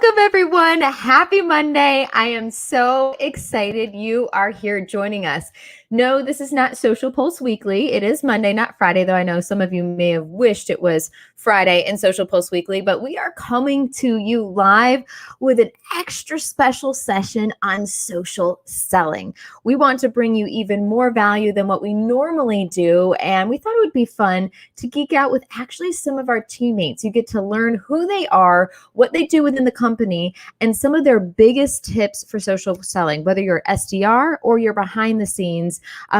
Welcome, everyone. Happy Monday. I am so excited you are here joining us. No, this is not Social Pulse Weekly. It is Monday, not Friday, though I know some of you may have wished it was Friday in Social Pulse Weekly, but we are coming to you live with an extra special session on social selling. We want to bring you even more value than what we normally do, and we thought it would be fun to geek out with actually some of our teammates. You get to learn who they are, what they do within the company, and some of their biggest tips for social selling, whether you're SDR or you're behind the scenes,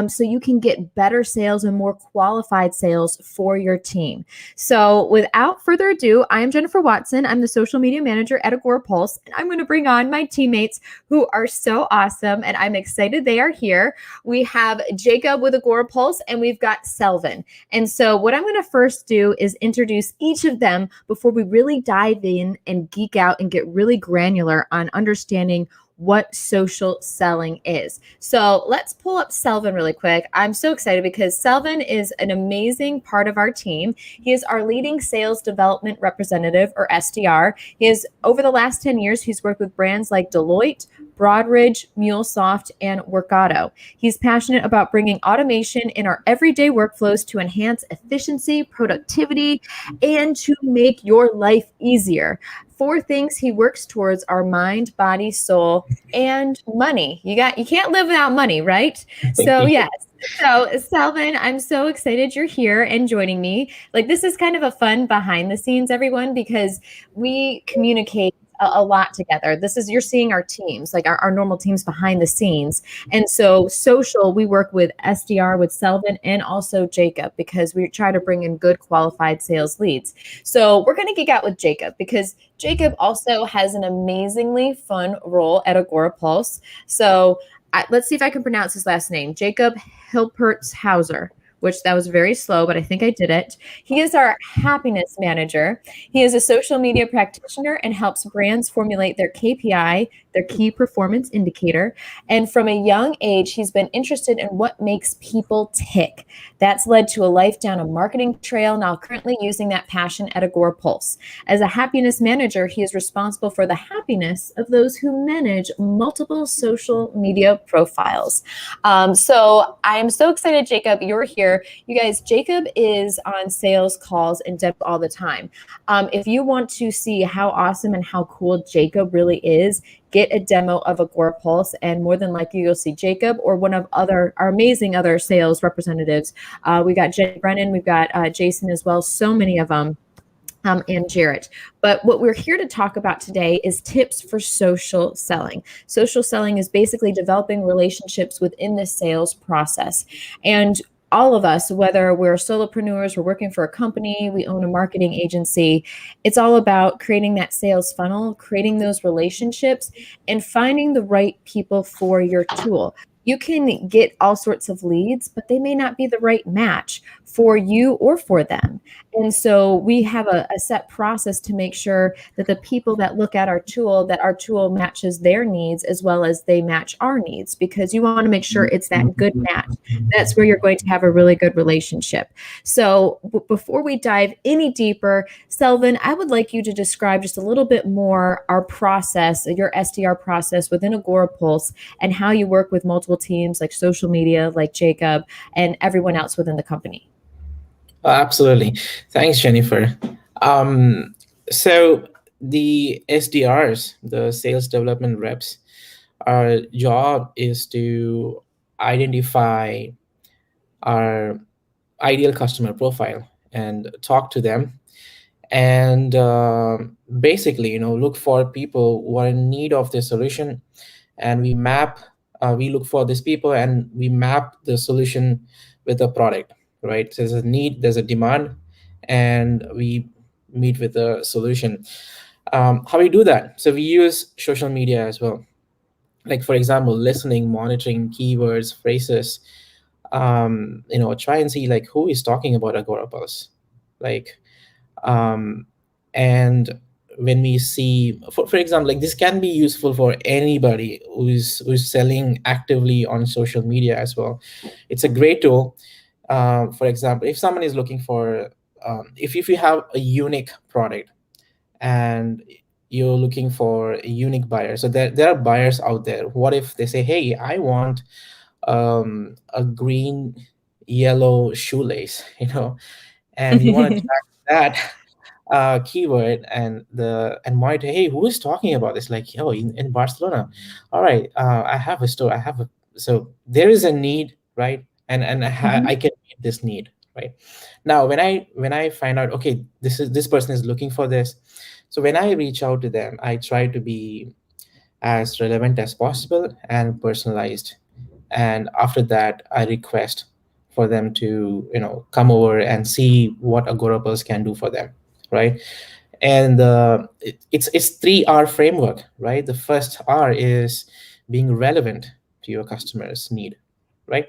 so you can get better sales and more qualified sales for your team. So without further ado, I am Jennifer Watson. I'm the social media manager at Agorapulse, and I'm going to bring on my teammates who are so awesome, and I'm excited they are here. We have Jacob with Agorapulse, and we've got Selvin. And so what I'm going to first do is introduce each of them before we really dive in and geek out and get really granular on understanding what social selling is. So let's pull up Selvin really quick. I'm so excited because Selvin is an amazing part of our team. He is our leading sales development representative, or SDR. He is, over the last 10 years, he's worked with brands like Deloitte, Broadridge, MuleSoft, and Workato. He's passionate about bringing automation in our everyday workflows to enhance efficiency, productivity, and to make your life easier. 4 things he works towards are mind, body, soul, and money. You can't live without money, right? So yes. So Selvin, I'm so excited you're here and joining me. Like, this is kind of a fun behind the scenes, everyone, because we communicate a lot together. You're seeing our teams, like our normal teams behind the scenes. And so social, we work with SDR, with Selvin, and also Jacob, because we try to bring in good qualified sales leads. So we're going to geek out with Jacob because Jacob also has an amazingly fun role at Agorapulse. So let's see if I can pronounce his last name. Jacob Hilpertshauser, which that was very slow, but I think I did it. He is our happiness manager. He is a social media practitioner and helps brands formulate their KPI, their key performance indicator. And from a young age, he's been interested in what makes people tick. That's led to a life down a marketing trail, now currently using that passion at Agorapulse. As a happiness manager, he is responsible for the happiness of those who manage multiple social media profiles. So I am so excited, Jacob, you're here. You guys, Jacob is on sales calls in depth all the time. If you want to see how awesome and how cool Jacob really is, get a demo of Agorapulse, and more than likely you'll see Jacob or one of our amazing other sales representatives. We got Jen Brennan, we've got Jason as well, so many of them. And Jarrett. But what we're here to talk about today is tips for social selling. Social selling is basically developing relationships within the sales process. And all of us, whether we're solopreneurs, we're working for a company, we own a marketing agency, it's all about creating that sales funnel, creating those relationships, and finding the right people for your tool. You can get all sorts of leads, but they may not be the right match for you or for them. And so we have a set process to make sure that the people that look at our tool matches their needs as well as they match our needs, because you want to make sure it's that good match. That's where you're going to have a really good relationship. So before we dive any deeper, Selvin, I would like you to describe just a little bit more our process, your SDR process within Agorapulse, and how you work with multiple teams like social media, like Jacob, and everyone else within the company. Absolutely. Thanks, Jennifer. So the SDRs, the sales development reps, our job is to identify our ideal customer profile and talk to them, and basically, look for people who are in need of the solution, and we look for these people and we map the solution with the product, right? So there's a need, there's a demand, and we meet with the solution. How we do that? So we use social media as well. Like, for example, listening, monitoring keywords, phrases, try and see like who is talking about Agorapulse. Like, and when we see, for example, like this can be useful for anybody who's selling actively on social media as well. It's a great tool. For example, if someone is looking for, if you have a unique product and you're looking for a unique buyer. So there are buyers out there. What if they say, hey, I want a green yellow shoelace, and you want to track that keyword and monitor, hey, who is talking about this? Like, oh, in Barcelona. All right, I have a store. So there is a need, right? And I can meet this need, right? Now, when I find out, okay, this person is looking for this. So when I reach out to them, I try to be as relevant as possible and personalized. And after that, I request for them to come over and see what Agorapulse can do for them, right? And it's 3R framework, right? The first R is being relevant to your customer's need, right?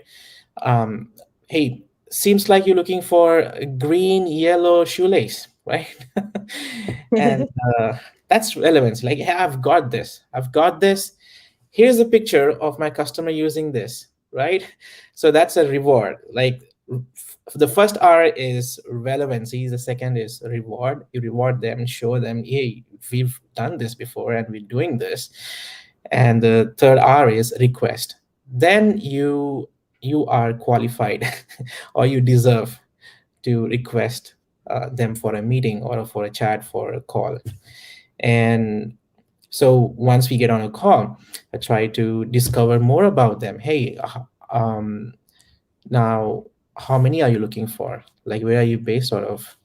um, Hey, seems like you're looking for a green yellow shoelace, right? And that's relevance. Like, hey, I've got this. Here's a picture of my customer using this, right? So that's a reward. Like, the first R is relevancy, the second is reward. You reward them, show them, hey, we've done this before and we're doing this. And the third R is request. Then you are qualified or you deserve to request them for a meeting or for a chat, for a call. And so once we get on a call, I try to discover more about them. Hey, now, how many are you looking for? Like, where are you based out of?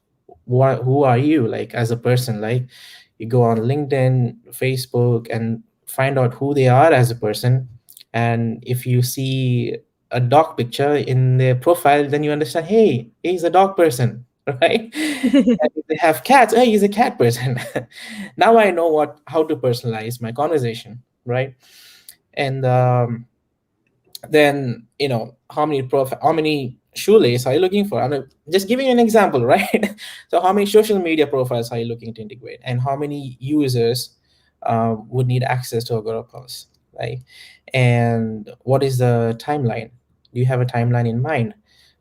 Who are you, like, as a person? Like, you go on LinkedIn, Facebook, and find out who they are as a person. And if you see a dog picture in their profile, then you understand, hey, he's a dog person, right? And if they have cats, hey, he's a cat person. Now I know how to personalize my conversation, right? And then how many shoelace are you looking for? I'm just giving you an example, right? So how many social media profiles are you looking to integrate, and how many users would need access to Agorapulse, right? And what is the timeline? Do you have a timeline in mind?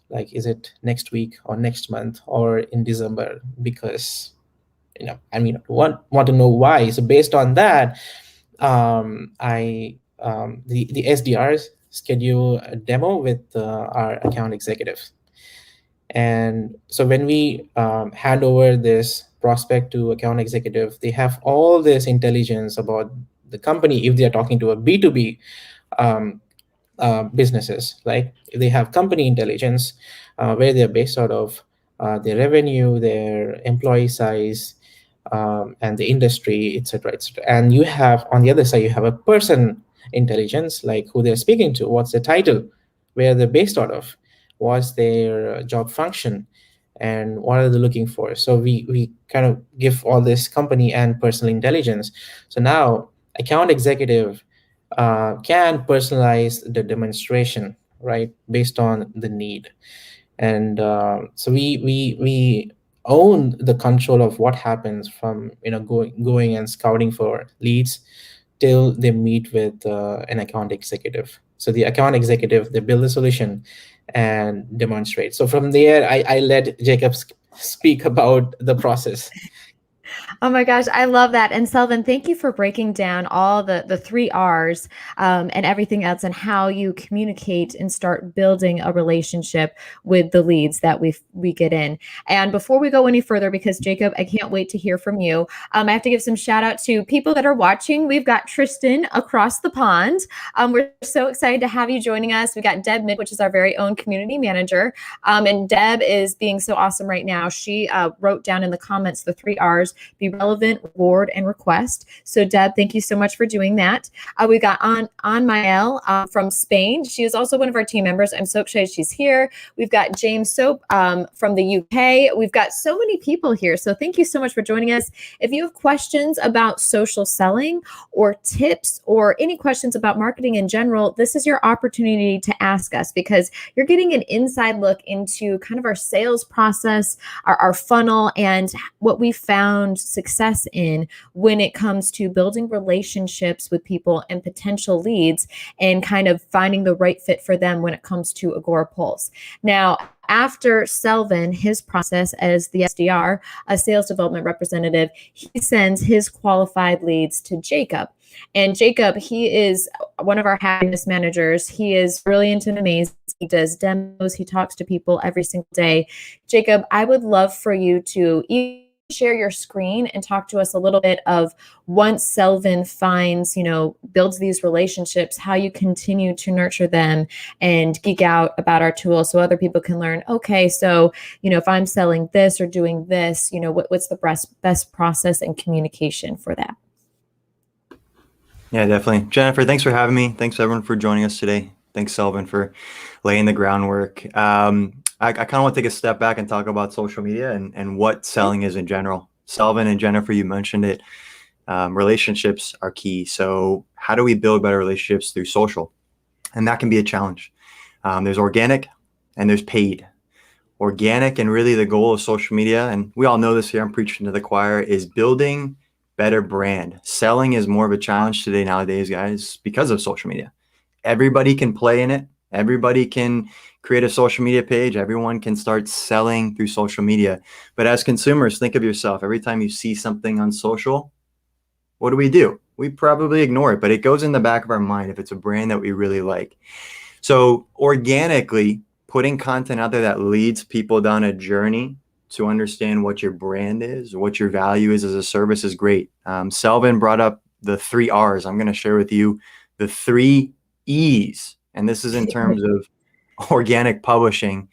Like, is it next week or next month or in December? Because want to know why. So based on that, the SDRs schedule a demo with our account executives. And so when we hand over this prospect to account executive, they have all this intelligence about the company. If they are talking to a B2B um, businesses, like if they have company intelligence, where they're based out of, their revenue, their employee size, and the industry, etc., etc. And you have, on the other side, you have a person intelligence, like who they're speaking to, what's their title, where they're based out of, what's their job function, and what are they looking for. So we kind of give all this company and personal intelligence. So now account executive can personalize the demonstration, right, based on the need. And so we own the control of what happens from going and scouting for leads till they meet with an account executive. So the account executive, they build a solution and demonstrate. So from there, I let Jacob speak about the process. Oh my gosh, I love that. And Selvin, thank you for breaking down all the 3 R's and everything else, and how you communicate and start building a relationship with the leads that we get in. And before we go any further, because Jacob, I can't wait to hear from you. I have to give some shout out to people that are watching. We've got Tristan across the pond. We're so excited to have you joining us. We got Deb Mid, which is our very own community manager. And Deb is being so awesome right now. She wrote down in the comments the 3 R's: be relevant, reward, and request. So Deb, thank you so much for doing that. We got on Mael from Spain. She is also one of our team members. I'm so excited she's here. We've got James Soap from the UK. We've got so many people here. So thank you so much for joining us. If you have questions about social selling or tips or any questions about marketing in general, this is your opportunity to ask us, because you're getting an inside look into kind of our sales process, our funnel, and what we found success in when it comes to building relationships with people and potential leads, and kind of finding the right fit for them when it comes to Agorapulse. Now, after Selvin, his process as the SDR, a sales development representative, he sends his qualified leads to Jacob. And Jacob, he is one of our happiness managers. He is brilliant and amazing. He does demos. He talks to people every single day. Jacob, I would love for you to share your screen and talk to us a little bit of once Selvin finds, builds these relationships, how you continue to nurture them and geek out about our tool so other people can learn, okay, so, if I'm selling this or doing this, what's the best process and communication for that? Yeah, definitely. Jennifer, thanks for having me. Thanks everyone for joining us today. Thanks, Selvin, for laying the groundwork. I kind of want to take a step back and talk about social media and what selling is in general. Selvin and Jennifer, you mentioned it. Relationships are key. So how do we build better relationships through social? And that can be a challenge. There's organic and there's paid. Organic, and really the goal of social media, and we all know this here, I'm preaching to the choir, is building better brand. Selling is more of a challenge today nowadays, guys, because of social media. Everybody can play in it. Everybody can create a social media page. Everyone can start selling through social media. But as consumers, think of yourself. Every time you see something on social, what do? We probably ignore it, but it goes in the back of our mind if it's a brand that we really like. So organically putting content out there that leads people down a journey to understand what your brand is, what your value is as a service is great. Selvin brought up the 3 R's. I'm going to share with you the 3 E's. And this is in terms of organic publishing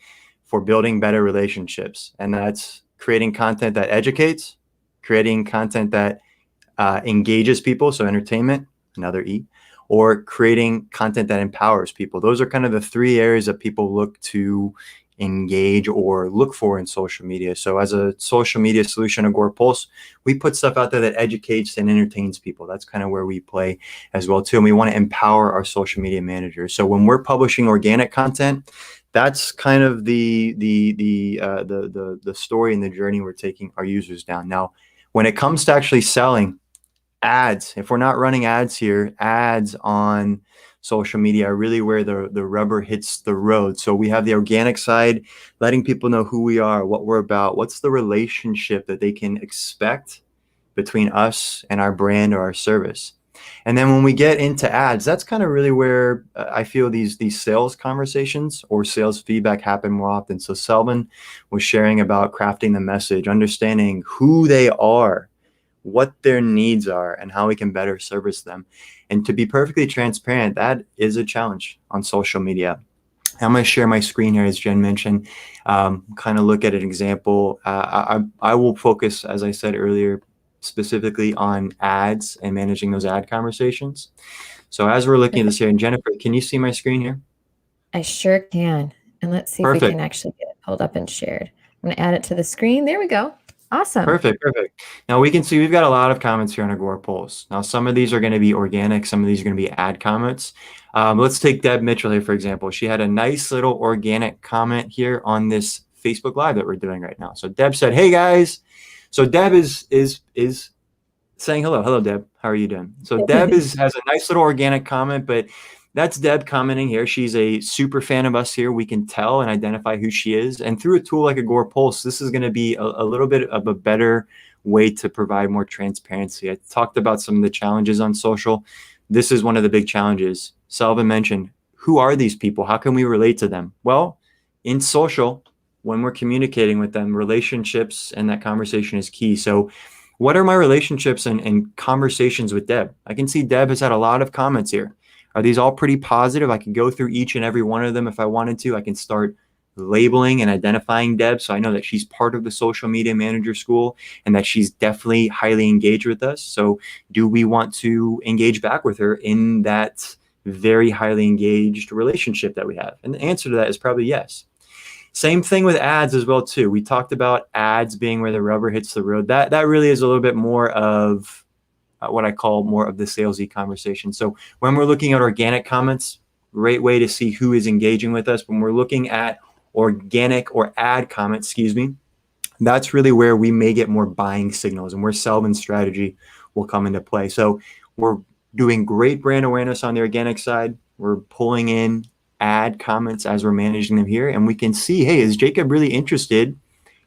for building better relationships. And that's creating content that educates, creating content that engages people. So entertainment, another E, or creating content that empowers people. Those are kind of the 3 areas that people look to engage or look for in social media. So as a social media solution, Agorapulse, we put stuff out there that educates and entertains people. That's kind of where we play as well too. And we want to empower our social media managers. So when we're publishing organic content, that's kind of the story and the journey we're taking our users down. Now, when it comes to actually selling ads, if we're not running ads here, ads on social media are really where the rubber hits the road. So we have the organic side, letting people know who we are, what we're about, what's the relationship that they can expect between us and our brand or our service. And then when we get into ads, that's kind of really where I feel these sales conversations or sales feedback happen more often. So Selvin was sharing about crafting the message, understanding who they are, what their needs are, and how we can better service them. And to be perfectly transparent, that is a challenge on social media. I'm going to share my screen here, as Jen mentioned, kind of look at an example. I will focus, as I said earlier, specifically on ads and managing those ad conversations. So as we're looking at this here, and Jennifer, can you see my screen here? I sure can. And let's see if we can actually get it pulled up and shared. I'm going to add it to the screen. There we go. Awesome. Perfect. Now we can see we've got a lot of comments here on Agorapulse. Now some of these are going to be organic, some of these are going to be ad comments. Let's take Deb Mitchell here, for example. She had a nice little organic comment here on this Facebook Live that we're doing right now. So Deb said, "Hey guys." So Deb is saying hello. Hello, Deb. How are you doing? So Deb has a nice little organic comment, but that's Deb commenting here. She's a super fan of us here. We can tell and identify who she is. And through a tool like Agorapulse, this is going to be a little bit of a better way to provide more transparency. I talked about some of the challenges on social. This is one of the big challenges. Selvin mentioned, who are these people? How can we relate to them? Well, in social, when we're communicating with them, relationships and that conversation is key. So what are my relationships and conversations with Deb? I can see Deb has had a lot of comments here. Are these all pretty positive? I can go through each and every one of them if I wanted to. I can start labeling and identifying Deb, so I know that she's part of the social media manager school and that she's definitely highly engaged with us. So do we want to engage back with her in that very highly engaged relationship that we have? And the answer to that is probably yes. Same thing with ads as well too. We talked about ads being where the rubber hits the road. That really is a little bit more of what I call more of the salesy conversation. So when we're looking at organic comments, great way to see who is engaging with us. When we're looking at organic or ad comments, that's really where we may get more buying signals and where Selvin's strategy will come into play. So we're doing great brand awareness on the organic side. We're pulling in add comments as we're managing them here, and we can see, hey, is Jacob really interested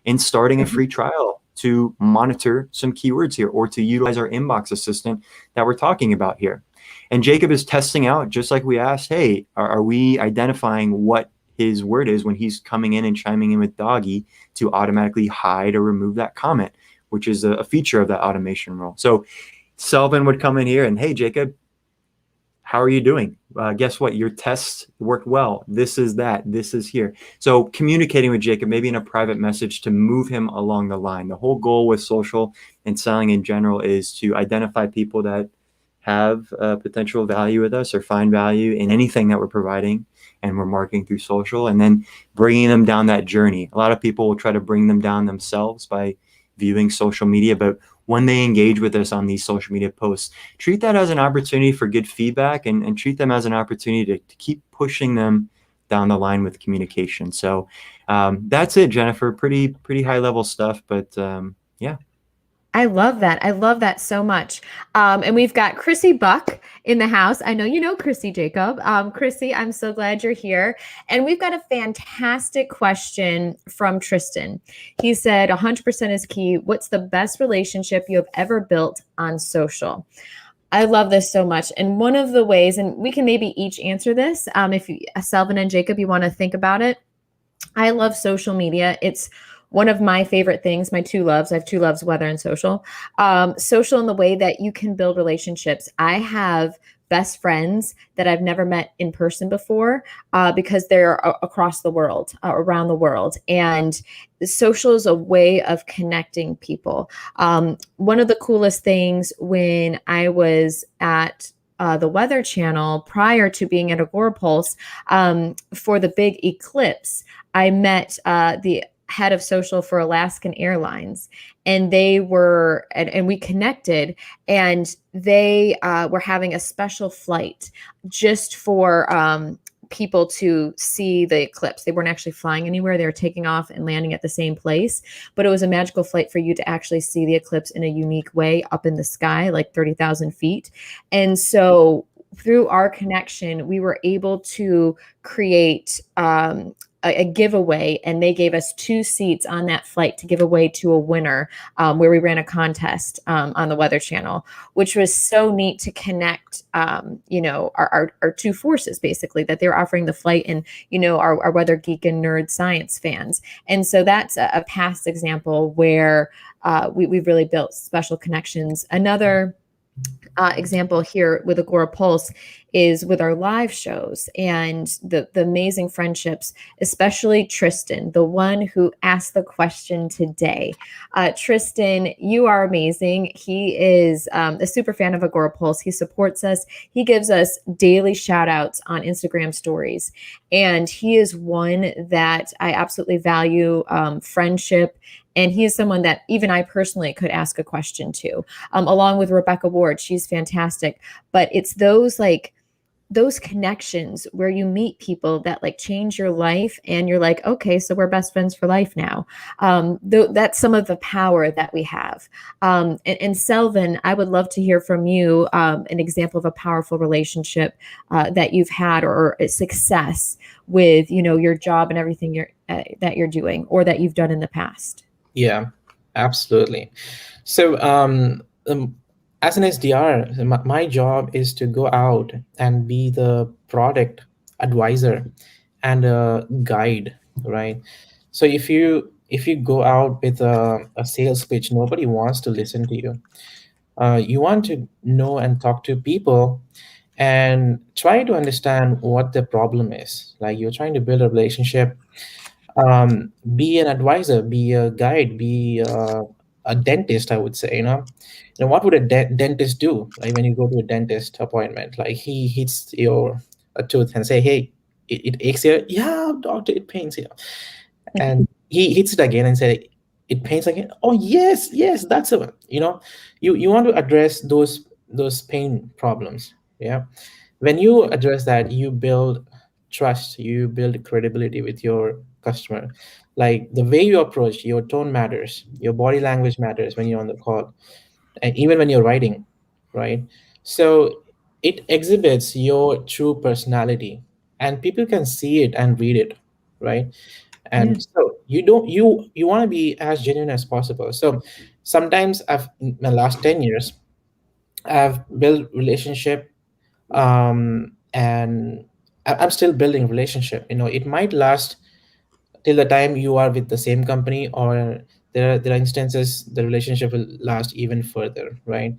in starting a free trial to monitor some keywords here, or to utilize our inbox assistant that we're talking about here? And Jacob is testing out, just like we asked, hey, are we identifying what his word is when he's coming in and chiming in with doggy to automatically hide or remove that comment, which is a feature of that automation role. So Selvin would come in here and, hey, Jacob, how are you doing? Guess what? Your tests worked well. This is that. This is here. So communicating with Jacob, maybe in a private message, to move him along the line. The whole goal with social and selling in general is to identify people that have potential value with us, or find value in anything that we're providing and we're marketing through social, and then bringing them down that journey. A lot of people will try to bring them down themselves by viewing social media, but when they engage with us on these social media posts, treat that as an opportunity for good feedback, and treat them as an opportunity to keep pushing them down the line with communication. So that's it, Jennifer. Pretty high level stuff, but yeah. I love that. I love that so much. And we've got Chrissy Buck in the house. I know you know Chrissy, Jacob. Chrissy, I'm so glad you're here. And we've got a fantastic question from Tristan. He said, 100% is key. What's the best relationship you have ever built on social? I love this so much. And one of the ways, and we can maybe each answer this, if you, Selvin and Jacob, you want to think about it. I love social media. It's one of my favorite things, my two loves. I have two loves, weather and social. Social in the way that you can build relationships. I have best friends that I've never met in person before because they're across the world, around the world. And social is a way of connecting people. One of the coolest things when I was at the Weather Channel prior to being at Agorapulse, for the big eclipse, I met the head of social for Alaskan Airlines, and they were, and we connected, and they were having a special flight just for people to see the eclipse. They weren't actually flying anywhere. They were taking off and landing at the same place, but it was a magical flight for you to actually see the eclipse in a unique way up in the sky, like 30,000 feet. And so through our connection, we were able to create a giveaway, and they gave us 2 seats on that flight to give away to a winner, where we ran a contest on the Weather Channel, which was so neat to connect, our two forces, basically, that they were offering the flight and, our weather geek and nerd science fans. And so that's a past example where we've really built special connections. Another example here with Agorapulse is with our live shows and the amazing friendships, especially Tristan, the one who asked the question today. Tristan, you are amazing. He is a super fan of Agorapulse. He supports us. He gives us daily shout outs on Instagram stories. And he is one that I absolutely value, friendship. And he is someone that even I personally could ask a question to, along with Rebecca Ward. She's fantastic. But it's those connections where you meet people that change your life, and you're like, okay, so we're best friends for life now. That's some of the power that we have. And Selvin, I would love to hear from you an example of a powerful relationship that you've had, or a success with, your job and everything that you're doing, or that you've done in the past. Yeah, absolutely. So as an SDR, my job is to go out and be the product advisor and a guide, right? So if you go out with a sales pitch, nobody wants to listen to you. You want to know and talk to people and try to understand what the problem is. Like, you're trying to build a relationship. Be an advisor, be a guide, be a dentist, I would say. What would a dentist do? Like, when you go to a dentist appointment, like, he hits your a tooth and say, hey, it aches here. Yeah, doctor, it pains here. And he hits it again and say, it pains again. Oh, yes, that's the one. You want to address those pain problems. Yeah. When you address that, you build trust, you build credibility with your customer. Like, the way you approach, your tone matters, your body language matters when you're on the call, and even when you're writing, right? So it exhibits your true personality, and people can see it and read it, right? Yeah. And so you want to be as genuine as possible. So sometimes in the last 10 years I've built relationship, and I'm still building relationship. It might last till the time you are with the same company, or there are instances the relationship will last even further, right?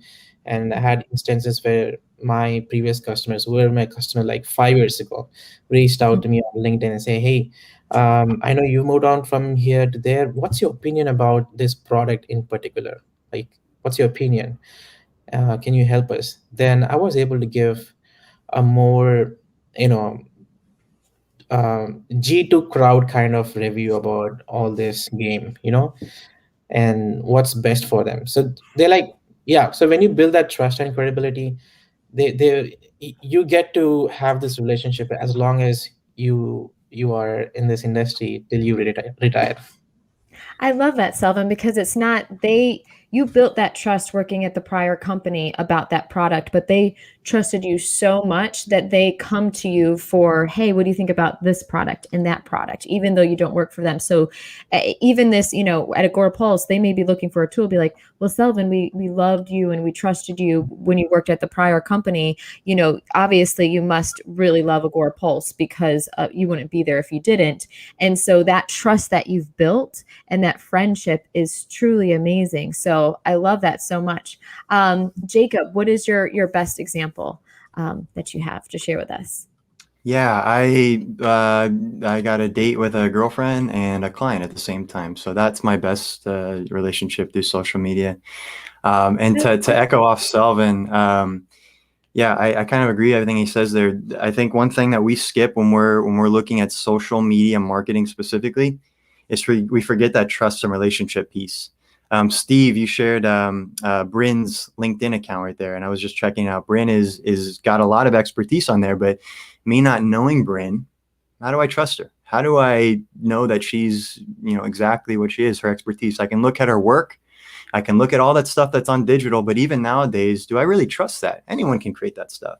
And I had instances where my previous customers, who were my customer like 5 years ago, reached out to me on LinkedIn and say, hey, I know you moved on from here to there, what's your opinion about this product in particular? Like, what's your opinion? Can you help us? Then I was able to give a more, you know G2 crowd kind of review about all this game, and what's best for them. So they're like, yeah. So when you build that trust and credibility, you get to have this relationship as long as you are in this industry till you retire. I love that, Selvin, because it's not you built that trust working at the prior company about that product, but they trusted you so much that they come to you for, hey, what do you think about this product and that product, even though you don't work for them. So even this, at Agorapulse, they may be looking for a tool, be like, well, Selvin, we loved you and we trusted you when you worked at the prior company. Obviously you must really love Agorapulse because you wouldn't be there if you didn't. And so that trust that you've built and that friendship is truly amazing. So I love that so much. Jacob, what is your best example that you have to share with us? Yeah, I got a date with a girlfriend and a client at the same time. So that's my best relationship through social media. And to echo off Selvin, yeah, I kind of agree with everything he says there. I think one thing that we skip when we're looking at social media marketing specifically is we forget that trust and relationship piece. Steve, you shared Bryn's LinkedIn account right there, and I was just checking out. Bryn is got a lot of expertise on there, but me not knowing Bryn, how do I trust her? How do I know that she's exactly what she is, her expertise? I can look at her work. I can look at all that stuff that's on digital, but even nowadays, do I really trust that? Anyone can create that stuff.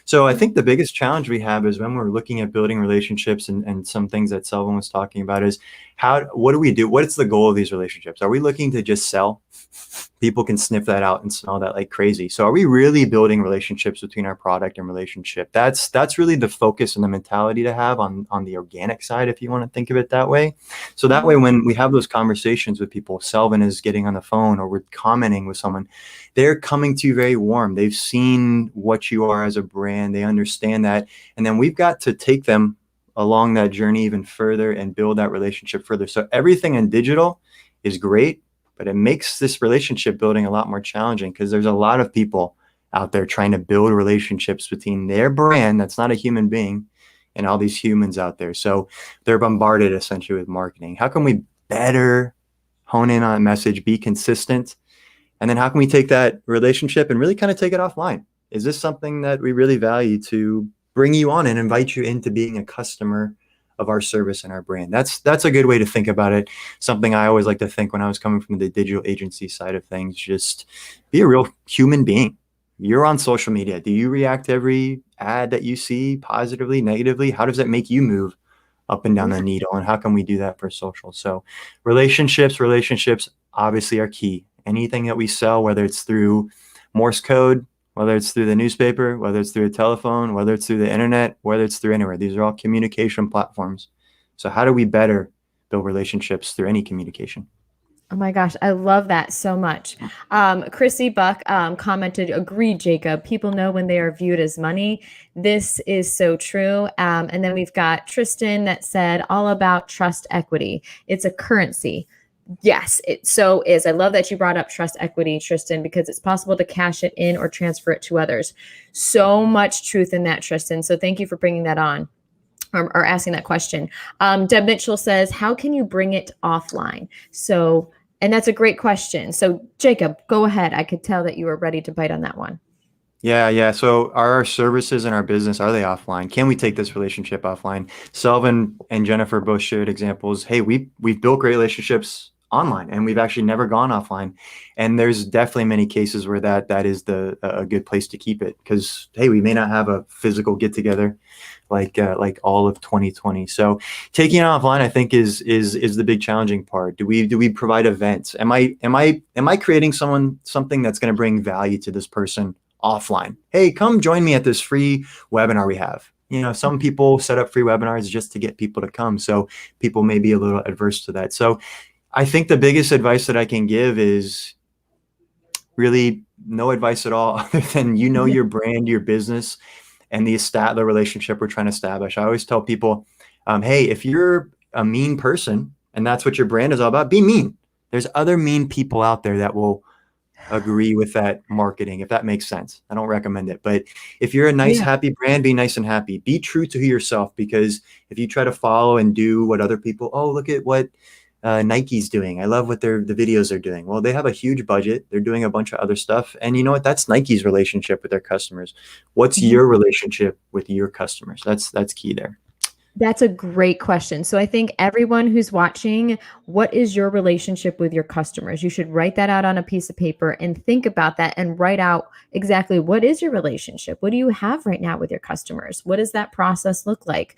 So I think the biggest challenge we have is when we're looking at building relationships, and some things that Selvin was talking about is what do we do? What is the goal of these relationships? Are we looking to just sell? People can sniff that out and smell that like crazy. So are we really building relationships between our product and relationship? That's really the focus and the mentality to have on the organic side, if you want to think of it that way. So that way, when we have those conversations with people, Selvin is getting on the phone or we're commenting with someone, they're coming to you very warm. They've seen what you are as a brand. They understand that. And then we've got to take them along that journey even further and build that relationship further. So everything in digital is great, but it makes this relationship building a lot more challenging because there's a lot of people out there trying to build relationships between their brand that's not a human being and all these humans out there. So they're bombarded essentially with marketing. How can we better hone in on a message, be consistent? And then how can we take that relationship and really kind of take it offline? Is this something that we really value to bring you on and invite you into being a customer of our service and our brand? That's a good way to think about it. Something I always like to think when I was coming from the digital agency side of things, just be a real human being. You're on social media. Do you react to every ad that you see positively, negatively? How does that make you move up and down the needle? And how can we do that for social? So relationships obviously are key. Anything that we sell, whether it's through Morse code, whether it's through the newspaper, whether it's through a telephone, whether it's through the internet, whether it's through anywhere, these are all communication platforms. So how do we better build relationships through any communication? Oh my gosh, I love that so much. Chrissy Buck commented, agreed, Jacob. People know when they are viewed as money. This is so true. And then we've got Tristan that said, all about trust equity. It's a currency. Yes, it so is. I love that you brought up trust equity, Tristan, because it's possible to cash it in or transfer it to others. So much truth in that, Tristan. So thank you for bringing that on. Or asking that question. Deb Mitchell says, how can you bring it offline? So, and that's a great question. So Jacob, go ahead. I could tell that you were ready to bite on that one. Yeah. So are our services and our business, are they offline? Can we take this relationship offline? Selvin and Jennifer both shared examples. Hey, we've built great relationships online, and we've actually never gone offline. And there's definitely many cases where that is a good place to keep it, because hey, we may not have a physical get together like all of 2020. So taking it offline, I think, is the big challenging part. Do we provide events? Am I creating something that's going to bring value to this person offline? Hey, come join me at this free webinar we have. Some people set up free webinars just to get people to come. So people may be a little adverse to that. So I think the biggest advice that I can give is really no advice at all, other than your brand, your business, and the relationship we're trying to establish. I always tell people, hey, if you're a mean person and that's what your brand is all about, be mean. There's other mean people out there that will agree with that marketing, if that makes sense. I don't recommend it, but if you're a nice, happy brand, be nice and happy. Be true to yourself, because if you try to follow and do what other people, oh, look at what Nike's doing, I love what the videos are doing. Well, they have a huge budget. They're doing a bunch of other stuff. And you know what? That's Nike's relationship with their customers. What's your relationship with your customers? That's key there. That's a great question. So I think everyone who's watching, what is your relationship with your customers? You should write that out on a piece of paper and think about that, and write out exactly what is your relationship? What do you have right now with your customers? What does that process look like?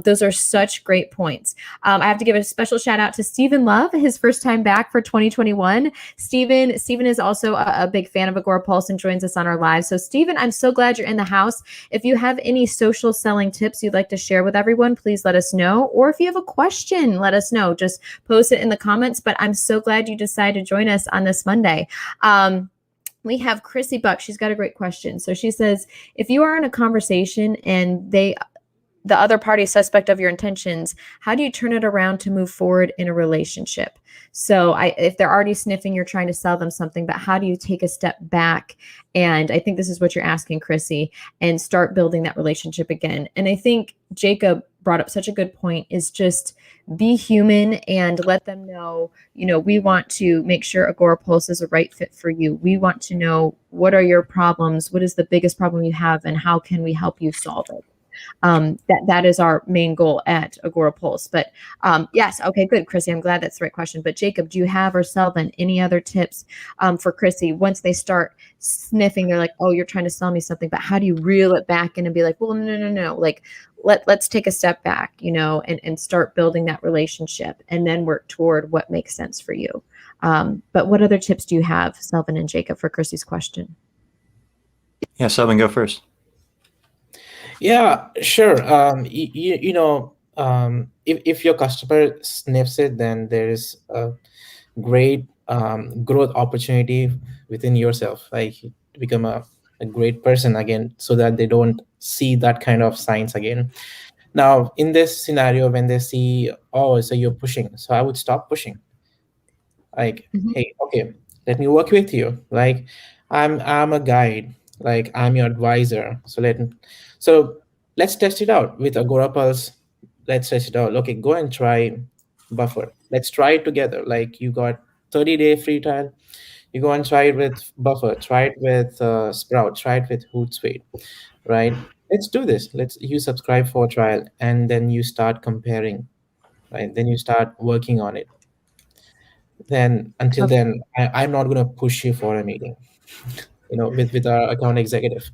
Those are such great points. I have to give a special shout out to Stephen Love, his first time back for 2021. Stephen is also a big fan of Agorapulse and joins us on our live. So Stephen, I'm so glad you're in the house. If you have any social selling tips you'd like to share with everyone, please let us know. Or if you have a question, let us know. Just post it in the comments. But I'm so glad you decided to join us on this Monday. We have Chrissy Buck. She's got a great question. So she says, if you are in a conversation and the other party is suspect of your intentions, how do you turn it around to move forward in a relationship? So if they're already sniffing, you're trying to sell them something, but how do you take a step back? And I think this is what you're asking, Chrissy, and start building that relationship again. And I think Jacob brought up such a good point, is just be human and let them know, we want to make sure Agorapulse is a right fit for you. We want to know, what are your problems? What is the biggest problem you have, and how can we help you solve it? That is our main goal at Agorapulse. But yes, okay, good, Chrissy. I'm glad that's the right question. But Jacob, do you have, or Selvin, any other tips for Chrissy once they start sniffing? They're like, oh, you're trying to sell me something, but how do you reel it back in and be like, well, no, like let's take a step back, and start building that relationship, and then work toward what makes sense for you. But what other tips do you have, Selvin and Jacob, for Chrissy's question? Yeah, Selvin, go first. Yeah, sure. If your customer sniffs it, then there is a great growth opportunity within yourself, like to become a great person again, so that they don't see that kind of signs again. Now, in this scenario, when they see, oh, so you're pushing, so I would stop pushing. Like, hey, okay, let me work with you. Like, I'm a guide. Like, I'm your advisor. So let's test it out with Agorapulse. Let's test it out. Okay, go and try Buffer. Let's try it together. Like, you got 30-day free trial. You go and try it with Buffer. Try it with Sprout. Try it with Hootsuite, right? Let's do this. You subscribe for a trial, and then you start comparing, right? Then you start working on it. Then until then, I'm not going to push you for a meeting, with our account executive.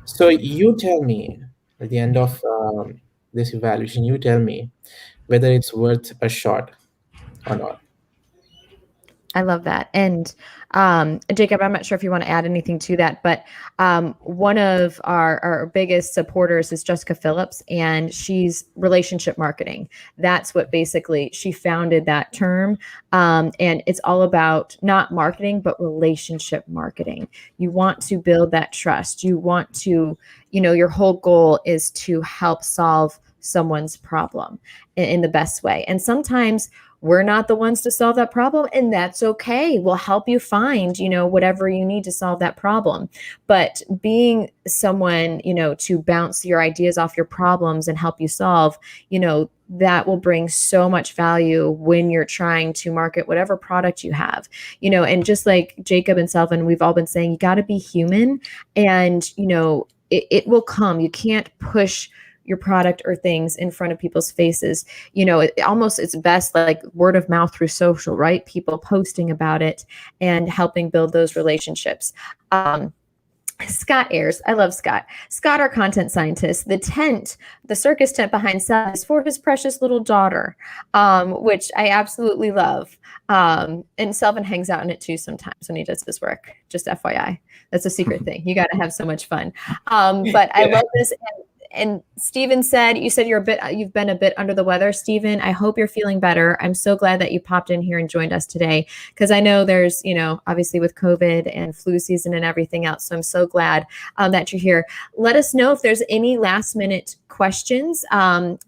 So you tell me at the end of this evaluation, you tell me whether it's worth a shot or not. I love that. And Jacob, I'm not sure if you want to add anything to that, but one of our biggest supporters is Jessica Phillips, and she's relationship marketing. That's what basically she founded that term. And it's all about not marketing, but relationship marketing. You want to build that trust. You want to, your whole goal is to help solve someone's problem in the best way. And sometimes we're not the ones to solve that problem, and that's okay. We'll help you find, whatever you need to solve that problem. But being someone, to bounce your ideas off your problems and help you solve, that will bring so much value when you're trying to market whatever product you have, and just like Jacob and Selvin, we've all been saying, you got to be human, and, it will come. You can't push your product or things in front of people's faces. It's best like word of mouth through social, right? People posting about it and helping build those relationships. Scott Ayers. I love Scott. Scott, our content scientist. The circus tent behind Sal is for his precious little daughter, which I absolutely love. And Selvin hangs out in it too sometimes when he does his work. Just FYI. That's a secret thing. You got to have so much fun. But I love this. And Stephen said, you've been a bit under the weather. Stephen, I hope you're feeling better. I'm so glad that you popped in here and joined us today, because I know there's, obviously with COVID and flu season and everything else. So I'm so glad that you're here. Let us know if there's any last minute questions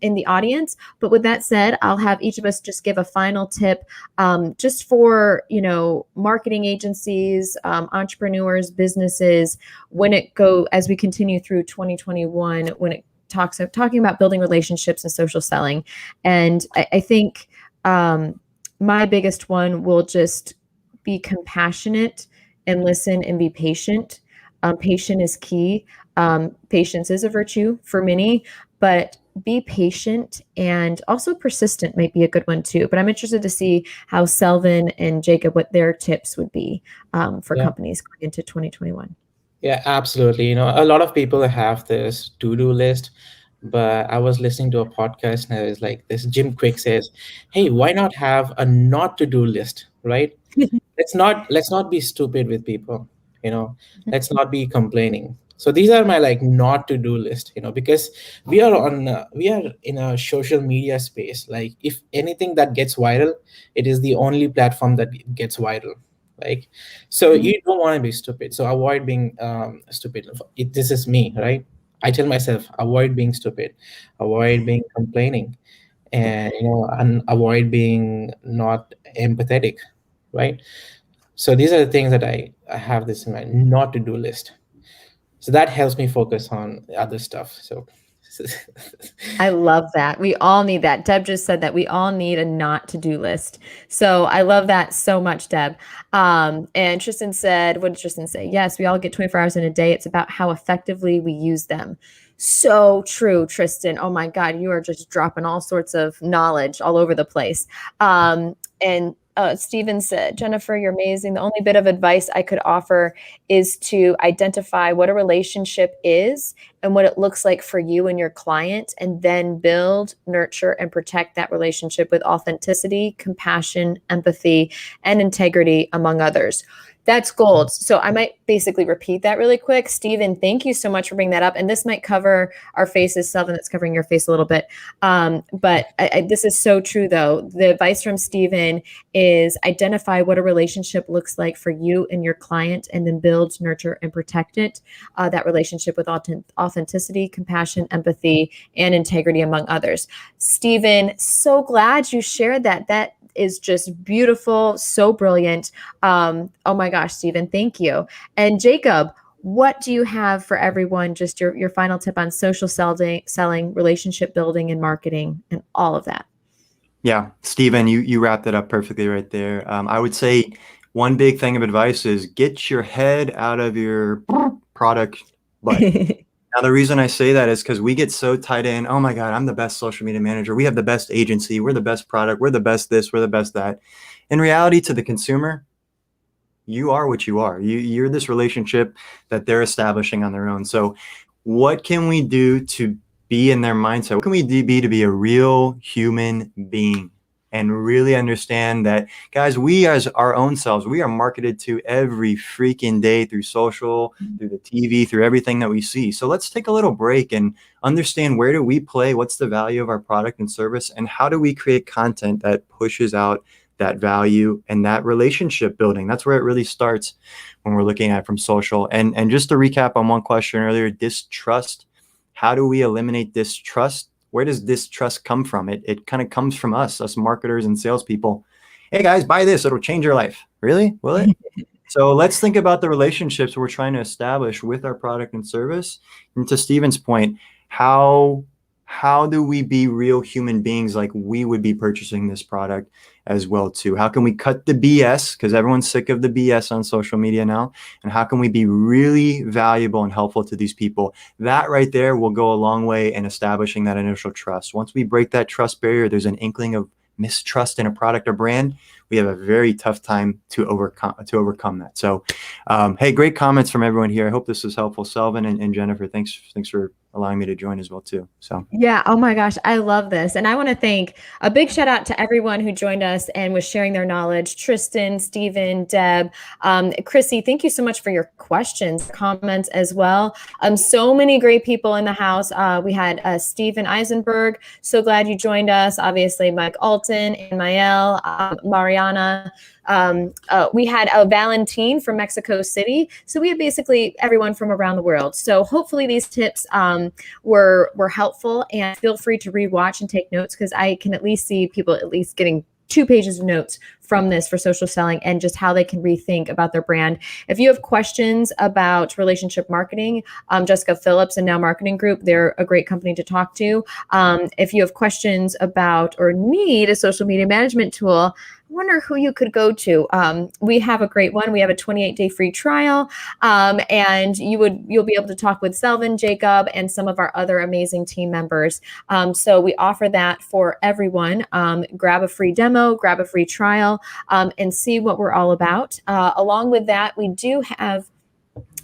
in the audience. But with that said, I'll have each of us just give a final tip just for, marketing agencies, entrepreneurs, businesses, as we continue through 2021, when it talking about building relationships and social selling. And I think my biggest one will just be compassionate and listen and be patient. Patient is key. Patience is a virtue for many, but be patient and also persistent might be a good one too. But I'm interested to see how Selvin and Jacob, what their tips would be for companies going into 2021. Yeah, absolutely. A lot of people have this to-do list, but I was listening to a podcast and I was like, this Jim Quick says, hey, why not have a not to-do list, right? Let's not be stupid with people, let's not be complaining. So these are my not to do list, because we are in a social media space. Like if anything that gets viral, it is the only platform that gets viral. So you don't want to be stupid. So avoid being stupid. This is me, right? I tell myself, avoid being stupid, avoid being complaining, and and avoid being not empathetic, right? So these are the things that I have this in my not to do list. So that helps me focus on other stuff. So I love that. We all need that. Deb just said that we all need a not to do list. So I love that so much, Deb. And Tristan said, what did Tristan say? Yes, we all get 24 hours in a day. It's about how effectively we use them. So true, Tristan. Oh my God, you are just dropping all sorts of knowledge all over the place. And Stephen said, Jennifer, you're amazing. The only bit of advice I could offer is to identify what a relationship is and what it looks like for you and your client, and then build, nurture, and protect that relationship with authenticity, compassion, empathy, and integrity, among others. That's gold. So I might basically repeat that really quick. Stephen, thank you so much for bringing that up. And this might cover our faces, Selvin, that's covering your face a little bit. But this is so true, though. The advice from Stephen is identify what a relationship looks like for you and your client, and then build, nurture, and protect it. That relationship with authenticity, compassion, empathy, and integrity, among others. Stephen, so glad you shared that. That is just beautiful, so brilliant. Oh my gosh, Stephen, thank you. And Jacob, what do you have for everyone? Just your final tip on social selling, relationship building, and marketing, and all of that. Yeah, Stephen, you wrapped it up perfectly right there. I would say one big thing of advice is get your head out of your product butt. Now, the reason I say that is because we get so tied in. Oh my God, I'm the best social media manager. We have the best agency. We're the best product. We're the best this. We're the best that. In reality, to the consumer, you are what you are. You're this relationship that they're establishing on their own. So what can we do to be in their mindset? What can we be to be a real human being? And really understand that, guys, we as our own selves, we are marketed to every freaking day through social, through the TV, through everything that we see. So let's take a little break and understand, where do we play? What's the value of our product and service? And how do we create content that pushes out that value and that relationship building? That's where it really starts when we're looking at it from social. And just to recap on one question earlier, distrust. How do we eliminate distrust? Where does distrust come from? It kind of comes from us marketers and salespeople. Hey guys, buy this, it'll change your life. Really? Will it? So let's think about the relationships we're trying to establish with our product and service. And to Stephen's point, how how do we be real human beings like we would be purchasing this product as well too? How can we cut the BS, because everyone's sick of the BS on social media now, and how can we be really valuable and helpful to these people? That right there will go a long way in establishing that initial trust. Once we break that trust barrier, there's an inkling of mistrust in a product or brand, we have a very tough time to overcome that. So hey, great comments from everyone here. I hope this was helpful. Selvin and Jennifer, thanks for allowing me to join as well too. So yeah, oh my gosh, I love this. And I want to thank a big shout out to everyone who joined us and was sharing their knowledge. Tristan, Stephen, Deb, Chrissy, thank you so much for your questions, comments as well. So many great people in the house. We had Stephen Eisenberg. So glad you joined us. Obviously, Mike Alton, and Mael, Mariana. We had a Valentine from Mexico City. So we had basically everyone from around the world. So hopefully these tips were helpful, and feel free to rewatch and take notes, because I can at least see people at least getting 2 pages of notes from this for social selling and just how they can rethink about their brand. If you have questions about relationship marketing, Jessica Phillips and Now Marketing Group, they're a great company to talk to. If you have questions about or need a social media management tool, I wonder who you could go to. We have a great one. We have a 28-day free trial, and you'll be able to talk with Selvin, Jacob, and some of our other amazing team members. So we offer that for everyone. Grab a free demo, grab a free trial, and see what we're all about. Along with that, we do have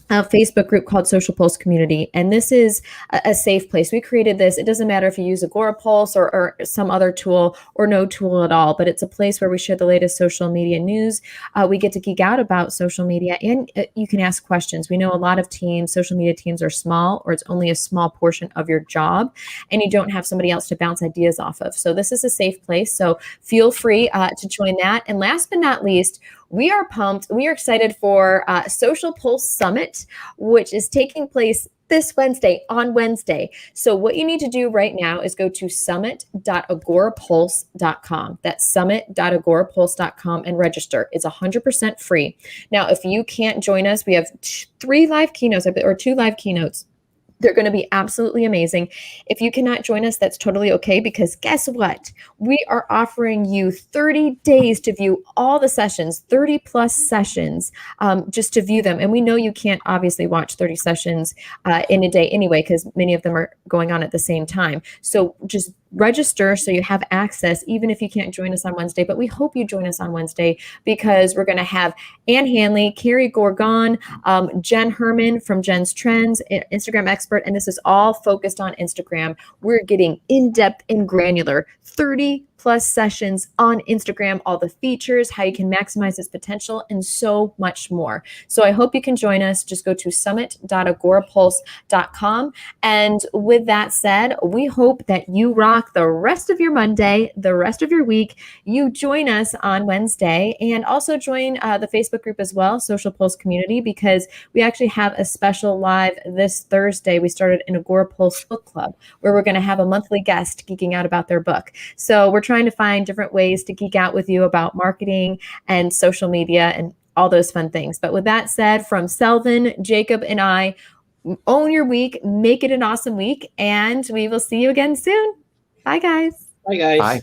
a Facebook group called Social Pulse Community. And this is a safe place. We created this. It doesn't matter if you use Agorapulse or some other tool or no tool at all, but it's a place where we share the latest social media news. We get to geek out about social media, and you can ask questions. We know a lot of teams, social media teams, are small, or it's only a small portion of your job, and you don't have somebody else to bounce ideas off of. So this is a safe place. So feel free to join that. And last but not least, we are pumped. We are excited for Social Pulse Summit, which is taking place this Wednesday, on Wednesday. So what you need to do right now is go to summit.agorapulse.com. That's summit.agorapulse.com and register. It's 100% free. Now, if you can't join us, we have 2 live keynotes. They're going to be absolutely amazing. If you cannot join us, that's totally okay, because guess what? We are offering you 30 days to view all the sessions, 30 plus sessions, just to view them. And we know you can't obviously watch 30 sessions in a day anyway, because many of them are going on at the same time. So just register so you have access, even if you can't join us on Wednesday. But we hope you join us on Wednesday, because we're going to have Ann Hanley, Carrie Gorgon, Jen Herman from Jen's Trends, Instagram expert, and this is all focused on Instagram. We're getting in-depth and granular, 30 plus sessions on Instagram, all the features, how you can maximize its potential, and so much more. So I hope you can join us. Just go to summit.agorapulse.com. And with that said, we hope that you rock the rest of your Monday, the rest of your week. You join us on Wednesday, and also join the Facebook group as well, Social Pulse Community, because we actually have a special live this Thursday. We started an Agorapulse book club, where we're going to have a monthly guest geeking out about their book. So we're trying to find different ways to geek out with you about marketing and social media and all those fun things. But with that said, from Selvin, Jacob, and I, own your week, make it an awesome week, and we will see you again soon. Bye, guys. Bye, guys. bye.